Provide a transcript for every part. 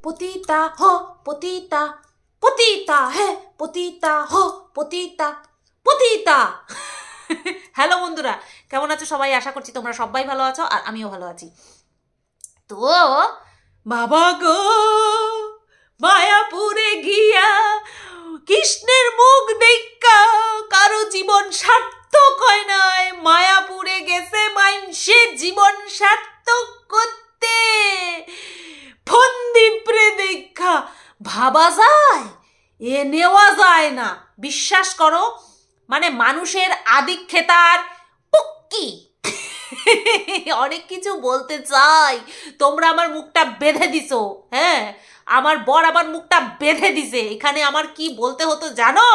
পতিতা হো পতিতা, পতিতা হে পতিতা হো পতিতা, পতিতা। হ্যালো বন্ধুরা, কেমন আছো সবাই? আশা করছি তোমরা সবাই ভালো আছো আর আমিও ভালো আছি। তো বাবা গো, মায়াপুরে গিয়া কৃষ্ণের মুখ দেখা কারো জীবন সার্থক হয় নাই। মায়াপুরে গেছে মাইনসে জীবন সার্থক করতে। ফন্দিপ্রে দেখা ভাবা যায়, এ নেওয়া যায় না। বিশ্বাস করো, মানে মানুষের আদিক্ষেতার পুক্কি। অনেক কিছু বলতে চাই, তোমরা আমার মুখটা বেঁধে দিছো। হ্যাঁ, আমার বর আমার মুখটা বেঁধে দিছে। এখানে আমার কি বলতে হতো জানো?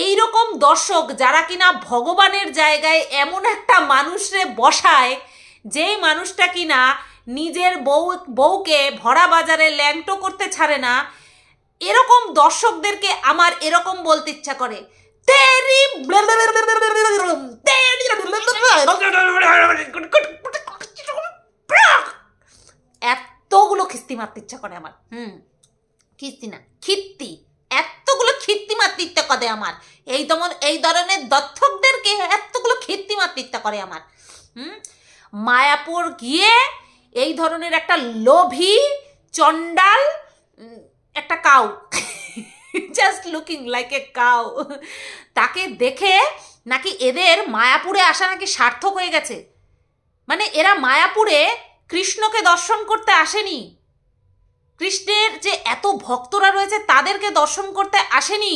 এইরকম দর্শক যারা কিনা ভগবানের জায়গায় এমন একটা মানুষরে বসায়, যেই মানুষটা কিনা নিজের বউকে ভরা বাজারে ল্যাংটো করতে ছাড়ে না, এরকম দর্শকদেরকে আমার এরকম বলতে ইচ্ছা করে, এতগুলো খিস্তি মারতে ইচ্ছা করে আমার। খিস্তি না, খিত্তি, এতগুলো খিত্তি মারতে ইচ্ছা করে আমার। এই ধরনের দর্শকদেরকে এতগুলো খিত্তি মারতে ইচ্ছা করে আমার। মায়াপুর গিয়ে এই ধরনের একটা লোভী চন্ডাল, একটা cow, just looking like a cow, তাকে দেখে নাকি এদের মায়াপুরে আসা নাকি সার্থক হয়ে গেছে। মানে এরা মায়াপুরে কৃষ্ণকে দর্শন করতে আসেনি, কৃষ্ণের যে এত ভক্তরা রয়েছে তাদেরকে দর্শন করতে আসেনি।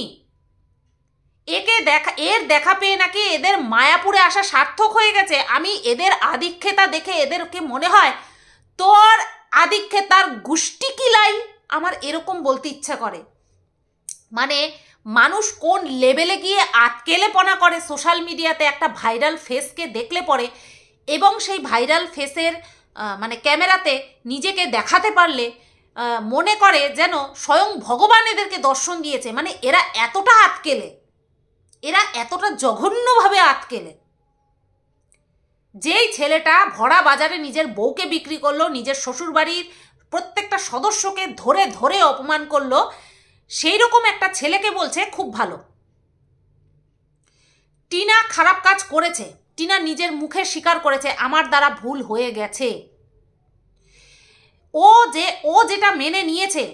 এর দেখা পেয়ে নাকি এদের মায়াপুরে আসা সার্থক হয়ে গেছে। আমি এদের আদিক্ষেতা দেখে এদেরকে মনে হয়, তোর আদিক্ষেতার গুষ্টি কিলাই, আমার এরকম বলতে ইচ্ছা করে। মানে মানুষ কোন লেভেলে গিয়ে আটকেলেপনা করে সোশ্যাল মিডিয়াতে একটা ভাইরাল ফেসকে দেখলে পরে, এবং সেই ভাইরাল ফেসের মানে ক্যামেরাতে নিজেকে দেখাতে পারলে মনে করে যেন স্বয়ং ভগবান এদেরকে দর্শন দিয়েছে। মানে এরা এতটা আটকেলে, এরা এতটা জঘন্যভাবে আটকেলে। যেই ছেলেটা ভরা বাজারে নিজের বউকে বিক্রি করলো, নিজের শ্বশুরবাড়ির প্রত্যেকটা সদস্যকে ধরে ধরে অপমান করলো, সেই রকম একটা ছেলেকে বলছে খুব ভালো। টিনা খারাপ কাজ করেছে, টিনা নিজের মুখে স্বীকার করেছে আমার দ্বারা ভুল হয়ে গেছে। ও যেটা মেনে নিয়েছে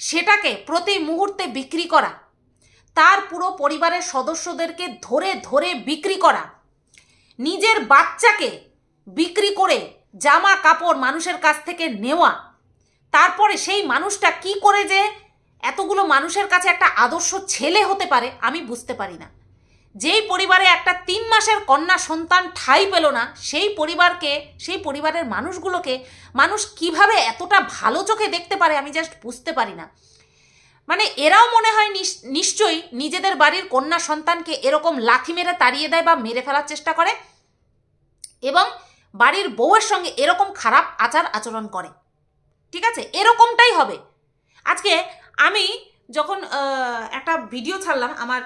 সেটাকে প্রতি মুহূর্তে বিক্রি করা, তার পুরো পরিবারের সদস্যদেরকে ধরে ধরে বিক্রি করা, নিজের বাচ্চাকে বিক্রি করে জামা কাপড় মানুষের কাছ থেকে নেওয়া, তারপরে সেই মানুষটা কি করে যে এতগুলো মানুষের কাছে একটা আদর্শ ছেলে হতে পারে আমি বুঝতে পারি না। যেই পরিবারে একটা 3 মাসের কন্যা সন্তান ঠাঁই পেল না, সেই পরিবারকে, সেই পরিবারের মানুষগুলোকে মানুষ কিভাবে এতটা ভালো চোখে দেখতে পারে আমি জাস্ট বুঝতে পারি না। মানে এরাও মনে হয় নিশ্চয়ই নিজেদের বাড়ির কন্যা সন্তানকে এরকম লাথি মেরে তাড়িয়ে দেয় বা মেরে ফেলার চেষ্টা করে, এবং বাড়ির বউয়ের সঙ্গে এরকম খারাপ আচরণ করে। ঠিক আছে, এরকমটাই হবে। আজকে আমি যখন একটা ভিডিও ছাড়লাম আমার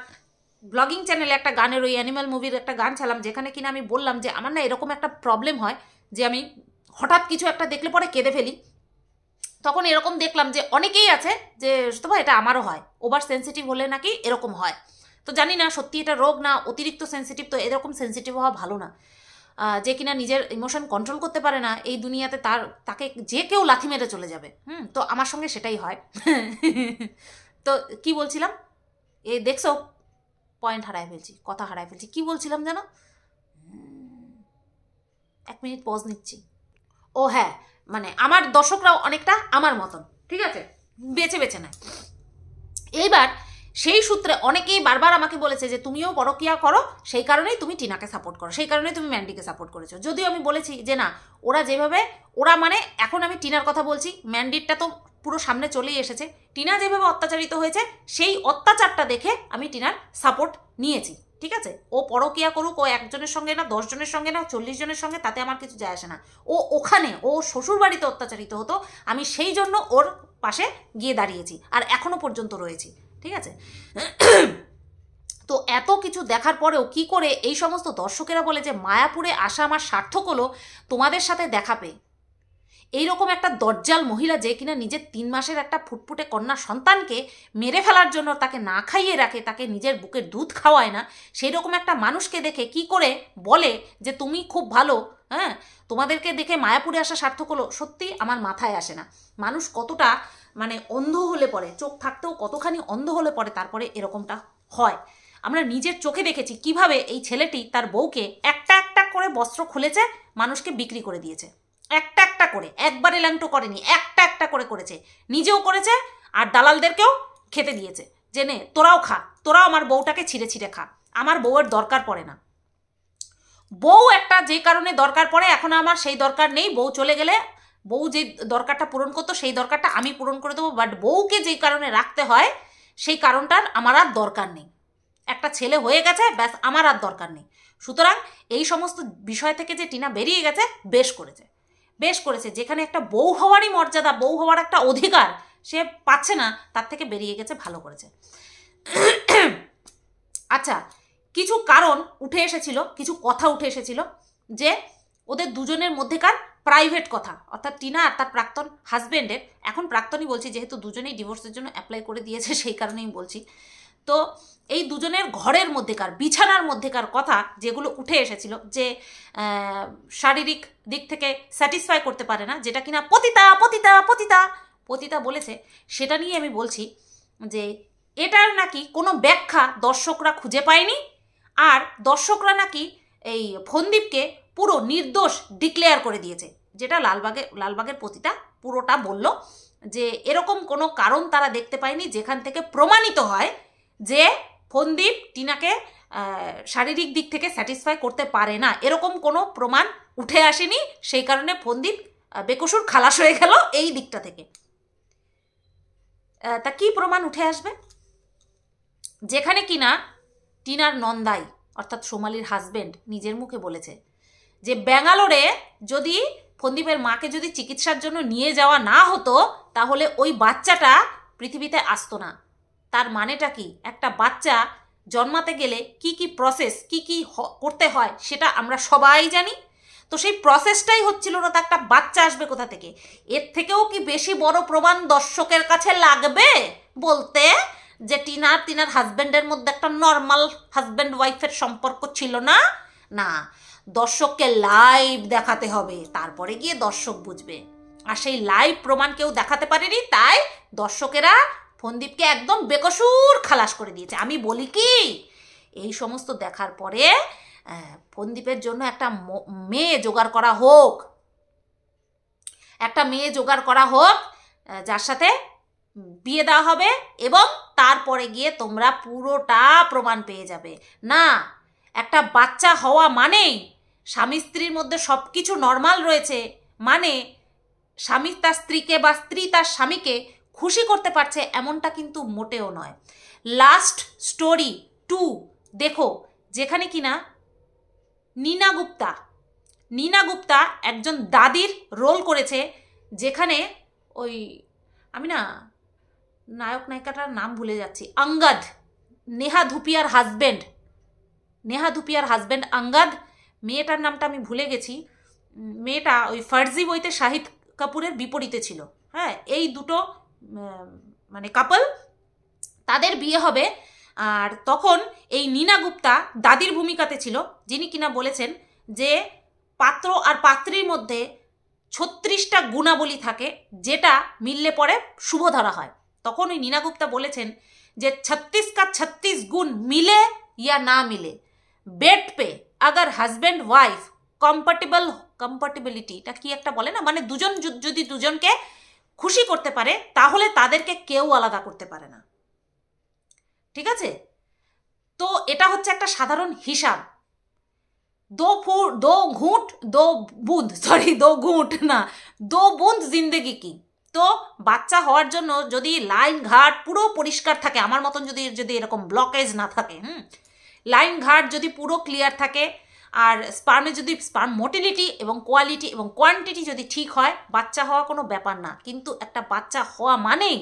ব্লগিং চ্যানেলে, একটা গানের, ওই অ্যানিম্যাল মুভির একটা গান ছাড়লাম, যেখানে কিনা আমি বললাম যে আমার না এরকম একটা প্রবলেম হয় যে আমি হঠাৎ কিছু একটা দেখলে পরে কেঁদে ফেলি। তখন এরকম দেখলাম যে অনেকেই আছে যে তো এটা আমারও হয়, ওভার সেন্সিটিভ হলে নাকি এরকম হয়। তো জানি না সত্যি এটা রোগ না অতিরিক্ত সেন্সিটিভ। তো এরকম সেন্সিটিভ হওয়া ভালো না। যে কিনা নিজের ইমোশন কন্ট্রোল করতে পারে না, এই দুনিয়াতে তাকে যে কেউ লাথি মেরে চলে যাবে। তো আমার সঙ্গে সেটাই হয়। তো কি বলছিলাম, এই দেখছো পয়েন্ট হারায় ফেলছি, কথা হারায় ফেলছি। কি বলছিলাম যেন, 1 মিনিট পজ নিচ্ছি। ও হ্যাঁ, মানে আমার দর্শকরাও অনেকটা আমার মতন, ঠিক আছে, বেছে বেছে নেয়। এইবার সেই সূত্রে অনেকেই বারবার আমাকে বলেছে যে তুমিও পরকীয়া করো, সেই কারণেই তুমি টিনাকে সাপোর্ট করো, সেই কারণেই তুমি ম্যান্ডিকে সাপোর্ট করেছো। যদিও আমি বলেছি যে না, ওরা মানে এখন আমি টিনার কথা বলছি, ম্যান্ডিরটা তো পুরো সামনে চলেই এসেছে। টিনা যেভাবে অত্যাচারিত হয়েছে সেই অত্যাচারটা দেখে আমি টিনার সাপোর্ট নিয়েছি। ঠিক আছে, ও পরকীয়া করুক, ও 1 জনের সঙ্গে না, 10 জনের সঙ্গে না, 40 জনের সঙ্গে, তাতে আমার কিছু যায় আসে না। ও শ্বশুরবাড়িতে অত্যাচারিত হতো, আমি সেই জন্য ওর পাশে গিয়ে দাঁড়িয়েছি আর এখনো পর্যন্ত রয়েছি। ঠিক আছে, তো এত কিছু দেখার পরেও কি করে এই সমস্ত দর্শকেরা বলে যে মায়াপুরে আসা আমার সার্থক হলো তোমাদের সাথে দেখা পেয়ে। এইরকম একটা দজ্জাল মহিলা যে কিনা নিজের 3 মাসের একটা ফুটফুটে কন্যা সন্তানকে মেরে ফেলার জন্য তাকে না খাইয়ে রাখে, তাকে নিজের বুকের দুধ খাওয়ায় না, সেই রকম একটা মানুষকে দেখে কি করে বলে যে তুমি খুব ভালো, হ্যাঁ তোমাদেরকে দেখে মায়াপুরে আসা সার্থক হলো। সত্যি আমার মাথায় আসে না মানুষ কতটা মানে অন্ধ হলে পরে, চোখ থাকতেও কতখানি অন্ধ হলে পরে তারপরে এরকমটা হয়। আমরা নিজের চোখে দেখেছি কিভাবে এই ছেলেটি তার বউকে একটা একটা করে বস্ত্র খুলেছে, মানুষকে বিক্রি করে দিয়েছে, একটা একটা করে, একবারে ল্যাংটো করেনি, একটা একটা করে করেছে, নিজেও করেছে আর দালালদেরকেও খেতে দিয়েছে, যে নে তোরাও খা, তোরাও আমার বউটাকে ছিঁড়ে ছিঁড়ে খা, আমার বউয়ের দরকার পড়ে না। বউ একটা যে কারণে দরকার পড়ে, এখন আমার সেই দরকার নেই, বউ চলে গেলে বউ যে দরকারটা পূরণ করতো সেই দরকারটা আমি পূরণ করে দেবো, বাট বউকে যেই কারণে রাখতে হয় সেই কারণটার আমার আর দরকার নেই। একটা ছেলে হয়ে গেছে, ব্যাস আমার আর দরকার নেই। সুতরাং এই সমস্ত বিষয় থেকে যে টিনা বেরিয়ে গেছে, বেশ করেছে, বেশ করেছে। যেখানে একটা বউ হওয়ারই মর্যাদা, বউ হওয়ার একটা অধিকার সে পাচ্ছে না, তার থেকে বেরিয়ে গেছে, ভালো করেছে। আচ্ছা, কিছু কারণ উঠে এসেছিল, কিছু কথা উঠে এসেছিল যে ওদের দুজনের মধ্যেকার প্রাইভেট কথা, অর্থাৎ টিনা আর তার প্রাক্তন হাজব্যান্ডের, এখন প্রাক্তনই বলছি যেহেতু দুজনেই ডিভোর্সের জন্য অ্যাপ্লাই করে দিয়েছে সেই কারণেই বলছি। তো এই দুজনের ঘরের মধ্যেকার, বিছানার মধ্যেকার কথা যেগুলো উঠে এসেছিল, যে শারীরিক দিক থেকে স্যাটিসফাই করতে পারে না, যেটা কিনা পতিতা পতিতা পতিতা পতিতা বলেছে, সেটা নিয়ে আমি বলছি যে এটার নাকি কোনো ব্যাখ্যা দর্শকরা খুঁজে পায়নি, আর দর্শকরা নাকি এই ফন্দীপকে পুরো নির্দোষ ডিক্লেয়ার করে দিয়েছে, যেটা লালবাগের পতিতা পুরোটা বলল যে এরকম কোনো কারণ তারা দেখতে পায়নি যেখান থেকে প্রমাণিত হয় যে ফন্দীপ টিনাকে শারীরিক দিক থেকে স্যাটিসফাই করতে পারে না, এরকম কোনো প্রমাণ উঠে আসেনি, সেই কারণে ফন্দীপ বেকসুর খালাস হয়ে গেল এই দিকটা থেকে। তা কি প্রমাণ উঠে আসবে? যেখানে কিনা টিনার নন্দাই অর্থাৎ সোমালির হাজবেন্ড নিজের মুখে বলেছে যে ব্যাঙ্গালোরে যদি ফন্দীপের মাকে যদি চিকিৎসার জন্য নিয়ে যাওয়া না হতো তাহলে ওই বাচ্চাটা পৃথিবীতে আসতো না। তার মানেটা কি? একটা বাচ্চা জন্মাতে গেলে কি কি প্রসেস, কি কি করতে হয় সেটা আমরা সবাই জানি। তো সেই প্রসেসটাই হচ্ছিল না, তো একটা বাচ্চা আসবে কোথা থেকে? এর থেকেও কি বেশি বড় প্রমাণ দর্শকের কাছে লাগবে বলতে যে টিনার হাজব্যান্ডের মধ্যে একটা নর্মাল হাজব্যান্ড ওয়াইফের সম্পর্ক ছিল না? না, দর্শককে লাইভ দেখাতে হবে, তারপরে গিয়ে দর্শক বুঝবে। আর সেই লাইভ প্রমাণ কেউ দেখাতে পারেনি, তাই দর্শকেরা ফন্দীপকে একদম বেকসুর খালাস করে দিয়েছে। আমি বলি কি, এই সমস্ত দেখার পরে ফন্দীপের জন্য একটা মেয়ে জোগাড় করা হোক, একটা মেয়ে জোগাড় করা হোক যার সাথে বিয়ে দেওয়া হবে, এবং তারপরে গিয়ে তোমরা পুরোটা প্রমাণ পেয়ে যাবে। না, একটা বাচ্চা হওয়া মানেই স্বামী স্ত্রীর মধ্যে সব কিছু নর্মাল রয়েছে, মানে স্বামী তার স্ত্রীকে বা স্ত্রী তার স্বামীকে খুশি করতে পারছে, এমনটা কিন্তু মোটেও নয়। লাস্ট স্টোরি 2 দেখো, যেখানে কিনা নীনা গুপ্তা একজন দাদির রোল করেছে, যেখানে ওই আমি না নায়ক নায়িকাটার নাম ভুলে যাচ্ছি, আঙ্গাদ, নেহা ধুপিয়ার হাজব্যান্ড আঙ্গাদ, মেয়েটার নামটা আমি ভুলে গেছি। মেয়েটা ওই ফার্জি বইতে শাহিদ কাপুরের বিপরীতে ছিল। হ্যাঁ, এই দুটো মানে কাপল, তাদের বিয়ে হবে। আর তখন এই নীনা গুপ্তা দাদির ভূমিকাতে ছিল, যিনি কিনা বলেছেন যে পাত্র আর পাত্রীর মধ্যে 36টা গুণাবলী থাকে, যেটা মিললে পরে শুভ ধরা হয়। তখন ওই নীনা গুপ্তা বলেছেন যে 36 का 36 गुण मिले या ना मिले, बेड पे अगर हस्बैंड वाइफ কম্পাটিবিলিটিটা কি একটা বলে না, মানে দুজন যদি দুজনকে খুশি করতে পারে তাহলে তাদেরকে কেউ আলাদা করতে পারে না। ঠিক আছে? তো এটা হচ্ছে একটা সাধারণ হিসাব। दो बूंद जिंदगी की। তো বাচ্চা হওয়ার জন্য যদি লাইন ঘাট পুরো পরিষ্কার থাকে, আমার মতন যদি এরকম ব্লকেজ না থাকে, লাইন ঘাট যদি পুরো ক্লিয়ার থাকে, আর স্পার্ম মোটিলিটি এবং কোয়ালিটি এবং কোয়ান্টিটি যদি ঠিক হয়, বাচ্চা হওয়া কোনো ব্যাপার না। কিন্তু একটা বাচ্চা হওয়া মানেই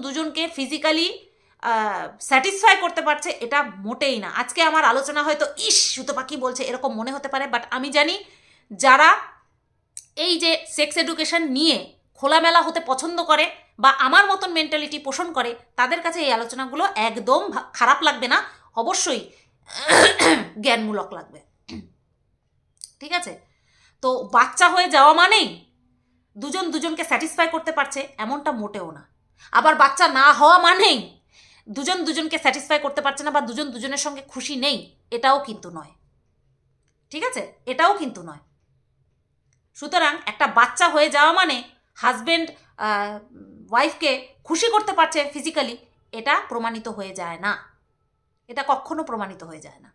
দুজনকে ফিজিক্যালি স্যাটিসফাই করতে পারছে, এটা মোটেই না। আজকে আমার আলোচনা হয়তো সুতো পাখি বলছে এরকম মনে হতে পারে, বাট আমি জানি যারা এই যে সেক্স এডুকেশন নিয়ে খোলামেলা হতে পছন্দ করে বা আমার মতন মেন্টালিটি পোষণ করে, তাদের কাছে এই আলোচনাগুলো একদম খারাপ লাগবে না, অবশ্যই জ্ঞানমূলক লাগবে। ঠিক আছে? তো বাচ্চা হয়ে যাওয়া মানেই দুজন দুজনকে স্যাটিসফাই করতে পারছে এমনটা মোটেও না। আবার বাচ্চা না হওয়া মানেই দুজন দুজনকে স্যাটিসফাই করতে পারছে না বা দুজন দুজনের সঙ্গে খুশি নেই, এটাও কিন্তু নয়। ঠিক আছে? এটাও কিন্তু নয়। সুতরাং একটা বাচ্চা হয়ে যাওয়া মানে হাজব্যান্ড ওয়াইফকে খুশি করতে পারছে ফিজিক্যালি, এটা প্রমাণিত হয়ে যায় না, এটা কখনো প্রমাণিত হয়ে যায় না।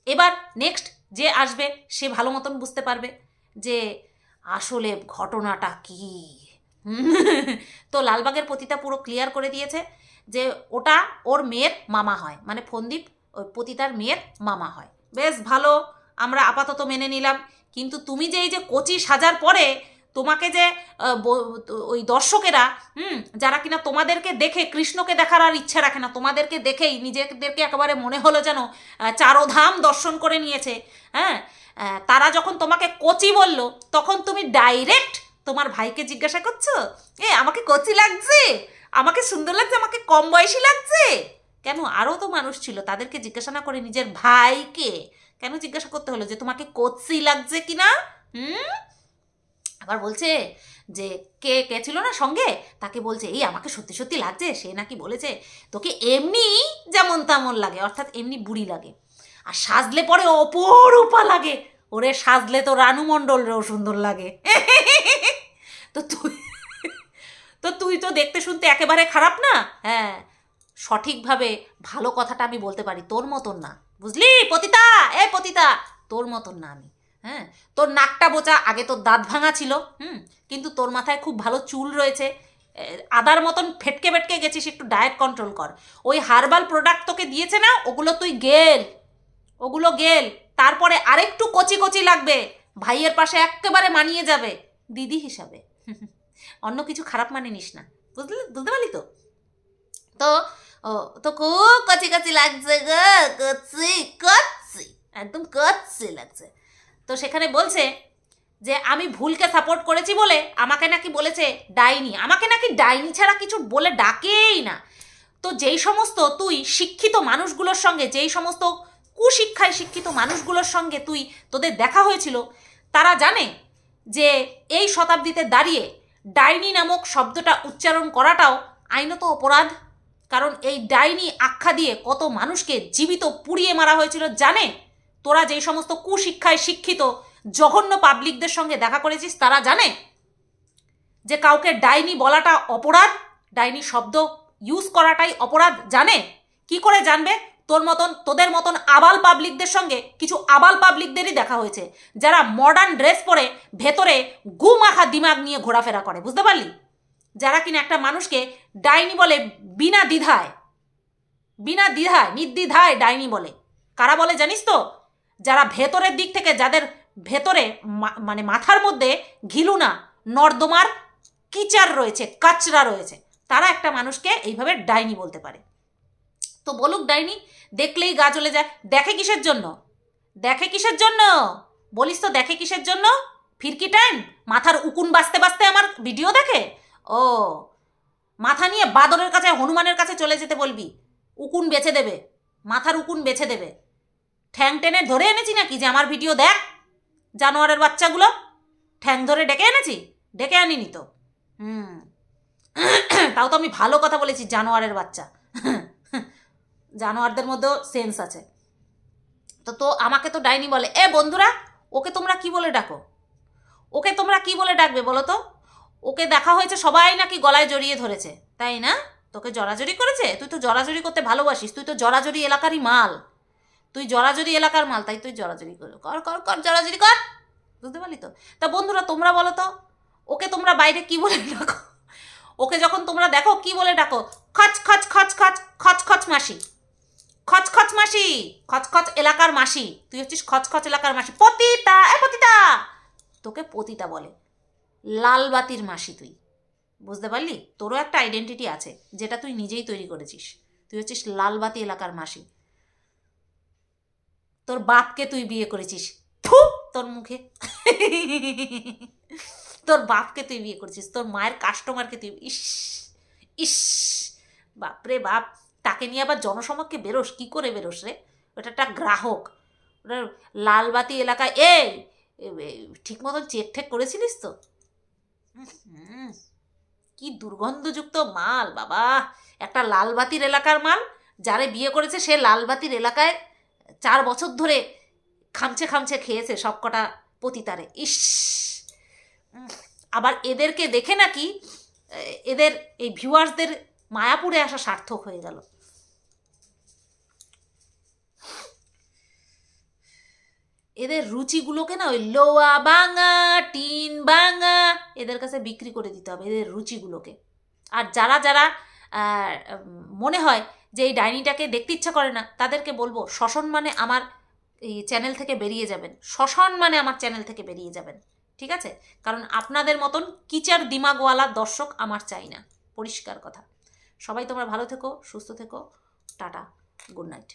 এবার নেক্সট যে আসবে সে ভালো মতন বুঝতে পারবে যে আসলে ঘটনাটা কি। তো লালবাগের পতিতা পুরো ক্লিয়ার করে দিয়েছে যে ওটা ওর মেয়ের মামা হয়, মানে ফন্দীপ ওই পতিতার মেয়ের মামা হয়। বেশ ভালো, আমরা আপাতত মেনে নিলাম। কিন্তু তুমি যে এই যে কচি সাজার পরে তোমাকে যে ওই দর্শকেরা যারা কিনা তোমাদেরকে দেখে কৃষ্ণকে দেখার আর ইচ্ছে রাখে না, তোমাদেরকে দেখেই নিজেদেরকে একেবারে মনে হলো যেন চারোধাম দর্শন করে নিয়েছে, হ্যাঁ, তারা যখন তোমাকে কচি বলল তখন তুমি ডাইরেক্ট তোমার ভাইকে জিজ্ঞাসা করছো, আমাকে কচি লাগছে, আমাকে সুন্দর লাগছে, আমাকে কম বয়সী লাগছে। কেন? আরও তো মানুষ ছিল, তাদেরকে জিজ্ঞাসা না করে নিজের ভাইকে কেন জিজ্ঞাসা করতে হলো যে তোমাকে কচি লাগছে কিনা? আবার বলছে যে কে কে ছিল না সঙ্গে, তাকে বলছে আমাকে সত্যি সত্যি লাগছে, সে নাকি বলেছে তোকে এমনি যেমন তেমন লাগে, অর্থাৎ এমনি বুড়ি লাগে, আর সাজলে পরে অপরূপা লাগে। ওরে সাজলে তো রানু মণ্ডলরেও সুন্দর লাগে। তো তুই তো দেখতে শুনতে একেবারে খারাপ না। হ্যাঁ, সঠিকভাবে ভালো কথাটা আমি বলতে পারি, তোর মতন না, বুঝলি পতিতা? পতিতা, তোর মতন না আমি। হ্যাঁ, তোর নাকটা বোচা, আগে তোর দাঁত ভাঙা ছিল, কিন্তু তোর মাথায় খুব ভালো চুল রয়েছে, আদার মতন ফেটকে ফেটকে গেছিস, একটু ডায়েট কন্ট্রোল কর। ওই হার্বাল প্রোডাক্ট তোকে দিয়েছে না, ওগুলো তুই ওগুলো গেল, তারপরে আরেকটু কচি কচি লাগবে, ভাইয়ের পাশে একেবারে মানিয়ে যাবে দিদি হিসাবে। অন্য কিছু খারাপ মানে নিস না, বুঝতে পারলি তো? তো খুব কচি কচি লাগছে গো, কচি কচি, একদম কচি লাগছে। তো সেখানে বলছে যে আমি ভুলকে সাপোর্ট করেছি বলে আমাকে নাকি বলেছে ডাইনি, আমাকে নাকি ডাইনি ছাড়া কিছু বলে ডাকেই না। তো যেই সমস্ত তুই শিক্ষিত মানুষগুলোর সঙ্গে, যেই সমস্ত কুশিক্ষায় শিক্ষিত মানুষগুলোর সঙ্গে তোদের দেখা হয়েছিল, তারা জানে যে এই শতাব্দীতে দাঁড়িয়ে ডাইনি নামক শব্দটা উচ্চারণ করাটাও আইনত অপরাধ। কারণ এই ডাইনি আখ্যা দিয়ে কত মানুষকে জীবিত পুড়িয়ে মারা হয়েছিল জানে। তোরা যেই সমস্ত কুশিক্ষায় শিক্ষিত জঘন্য পাবলিকদের সঙ্গে দেখা করেছিস, তারা জানে যে কাউকে ডাইনি বলাটা অপরাধ, ডাইনি শব্দ ইউজ করাটাই অপরাধ, জানে। কি করে জানবে? তোদের মতন আবাল পাবলিকদের সঙ্গে কিছু আবাল পাবলিকদেরই দেখা হয়েছে, যারা মডার্ন ড্রেস পরে ভেতরে গু মাখা দিমাগ নিয়ে ঘোরাফেরা করে, বুঝতে পারলি? যারা কিনা একটা মানুষকে ডাইনি বলে বিনা দ্বিধায় নির্দ্বিধায় ডাইনি বলে। কারা বলে জানিস তো? যারা ভেতরের দিক থেকে, যাদের ভেতরে মানে মাথার মধ্যে ঘিলু না, নর্দমার কিচার রয়েছে, কাচরা রয়েছে, তারা একটা মানুষকে এইভাবে ডাইনি বলতে পারে। তো বলুক ডাইনি, দেখলেই গা জ্বলে যায়। দেখে কিসের জন্য বলিস তো? দেখে কিসের জন্য? ফিরকি টাইম মাথার উকুন বাঁচতে বাঁচতে আমার ভিডিও দেখে? ও, মাথা নিয়ে বাদরের কাছে, হনুমানের কাছে চলে যেতে বলবি, উকুন বেছে দেবে, মাথার উকুন বেছে দেবে। ঠ্যাং টেনে ধরে এনেছি নাকি যে আমার ভিডিও দেখ? জানোয়ারের বাচ্চাগুলো, ঠ্যাং ধরে ডেকে এনেছি? ডেকে আনিনি তো। তাও তো আমি ভালো কথা বলেছি, জানোয়ারের বাচ্চা। জানোয়ারদের মধ্যেও সেন্স আছে। তো আমাকে তো ডাইনি বলে। বন্ধুরা, ওকে তোমরা কি বলে ডাকো? ওকে তোমরা কি বলে ডাকবে বলো তো? ওকে দেখা হয়েছে সবাই নাকি গলায় জড়িয়ে ধরেছে, তাই না? তোকে জড়াজড়ি করেছে? তুই তো জড়াজড়ি করতে ভালোবাসিস, তুই তো জড়াজড়ি এলাকারই মাল, তাই তুই জড়াজড়ি কর, জড়াজড়ি কর, বুঝতে পারলি তো? তা বন্ধুরা, তোমরা বলো তো, ওকে তোমরা বাইরে কি বলে ডাকো? ওকে যখন তোমরা দেখো কি বলে ডাকো? খচ খচ খচ খচ খচ খচ মাসি, খচখচ মাসি, খচখচ এলাকার মাসি। তুই হচ্ছিস খচখচ এলাকার মাসি। পতিতা, পতিতা, তোকে পতিতা বলে, লালবাতির মাসি তুই, বুঝতে পারলি? তোরও একটা আইডেন্টিটি আছে, যেটা তুই নিজেই তৈরি করেছিস। তুই হচ্ছিস লালবাতি এলাকার মাসি। তোর বাপকে তুই বিয়ে করেছিস, থু তোর মুখে। তোর বাপকে তুই বিয়ে করেছিস, তোর মায়ের কাস্টমারকে তুই ইস ইস, বাপরে বাপ। তাকে নিয়ে আবার জনসমক্ষে বেরোস, কি করে বেরোস রে? ওটা একটা গ্রাহক, ওটা লালবাতি এলাকায়। এই ঠিক মতন চেক ঠেক করেছিলিস তো? কি দুর্গন্ধযুক্ত মাল বাবা, একটা লালবাতির এলাকার মাল। যারে বিয়ে করেছে সে লালবাতির এলাকায় 4 বছর ধরে খামছে খামছে খেয়েছে সব কটা পতিতারে। ইস, আবার এদেরকে দেখে নাকি এদের এই ভিউয়ার্সদের মায়াপুরে আসা সার্থক হয়ে গেল। এদের রুচিগুলোকে না ওই লোয়া বাঙা, টিন বাঙা এদের কাছে বিক্রি করে দিতে হবে এদের রুচিগুলোকে। আর যারা যারা মনে হয় যে এই ডাইনিটাকে দেখতে ইচ্ছা করে না, তাদেরকে বলবো সসম্মানে আমার এই চ্যানেল থেকে বেরিয়ে যাবেন, সসম্মানে আমার চ্যানেল থেকে বেরিয়ে যাবেন, ঠিক আছে? কারণ আপনাদের মতন কিচার দিমাগওয়ালা দর্শক আমার চাই না, পরিষ্কার কথা। সবাই তোমরা ভালো থেকো, সুস্থ থেকো, টাটা, গুড নাইট।